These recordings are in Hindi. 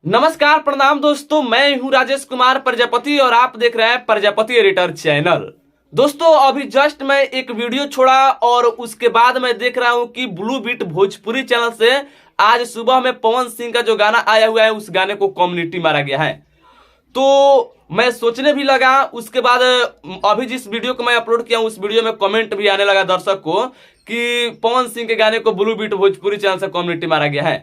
नमस्कार प्रणाम दोस्तों, मैं हूं राजेश कुमार प्रजापति और आप देख रहे हैं प्रजापति एडिटर चैनल। दोस्तों अभी जस्ट मैं एक वीडियो छोड़ा और उसके बाद मैं देख रहा हूं कि ब्लू बीट भोजपुरी चैनल से आज सुबह में पवन सिंह का जो गाना आया हुआ है उस गाने को कम्युनिटी मारा गया है। तो मैं सोचने भी लगा, उसके बाद अभी जिस वीडियो को मैं अपलोड किया उस वीडियो में कमेंट भी आने लगा दर्शक को कि पवन सिंह के गाने को ब्लू बीट भोजपुरी चैनल से कम्युनिटी मारा गया है।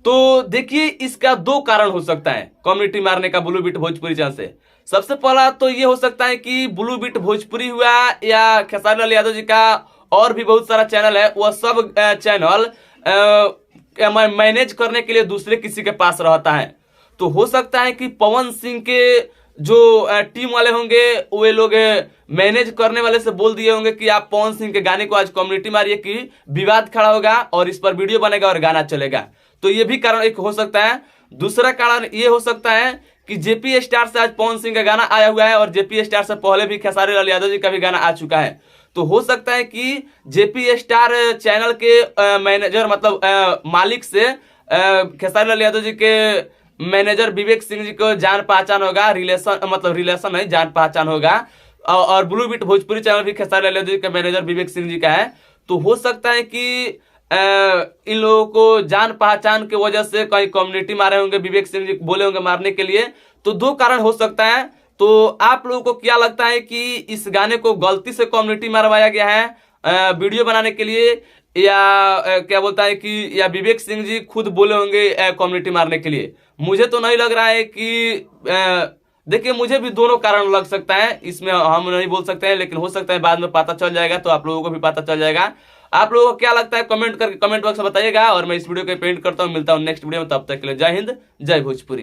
तो देखिए इसका दो कारण हो सकता है कम्युनिटी मारने का ब्लू बीट भोजपुरी चैनल से। सबसे पहला तो ये हो सकता है कि ब्लू बीट भोजपुरी हुआ या खेसारी लाल यादव जी का और भी बहुत सारा चैनल है, वह सब चैनल मैनेज करने के लिए दूसरे किसी के पास रहता है। तो हो सकता है कि पवन सिंह के जो टीम वाले होंगे वे लोग मैनेज करने वाले से बोल दिए होंगे कि आप पवन सिंह के गाने को आज कम्युनिटी मारिए कि विवाद खड़ा होगा और इस पर वीडियो बनेगा और गाना चलेगा। तो ये भी कारण एक हो सकता है। दूसरा कारण ये हो सकता है कि जेपी स्टार से आज पवन सिंह का गाना आया हुआ है और जेपी स्टार से पहले भी खेसारी लाल यादव जी का भी गाना आ चुका है। तो हो सकता है कि जेपी स्टार चैनल के मैनेजर मतलब मालिक से खेसारी लाल यादव जी के मैनेजर विवेक सिंह जी को जान पहचान होगा, रिलेशन नहीं जान पहचान होगा। और ब्लू बीट भोजपुरी चैनल भी खेसारी लाल यादव जी का मैनेजर विवेक सिंह जी का है। तो हो सकता है कि इन लोगों को जान पहचान की वजह से कहीं कम्युनिटी मारे होंगे, विवेक सिंह जी बोले होंगे मारने के लिए। तो दो कारण हो सकता है। तो आप लोगों को क्या लगता है कि इस गाने को गलती से कम्युनिटी मारवाया गया है वीडियो बनाने के लिए, या क्या बोलता है कि या विवेक सिंह जी खुद बोले होंगे कम्युनिटी मारने के लिए? मुझे तो नहीं लग रहा है कि देखिए मुझे भी दोनों कारण लग सकता है, इसमें हम नहीं बोल सकते हैं, लेकिन हो सकता है बाद में पता चल जाएगा तो आप लोगों को भी पता चल जाएगा। आप लोगों को क्या लगता है कमेंट करके कमेंट बॉक्स में बताइएगा और मैं इस वीडियो को पेंट करता हूँ। मिलता हूँ नेक्स्ट वीडियो में, तब तक के लिए जय हिंद जय भोजपुरी।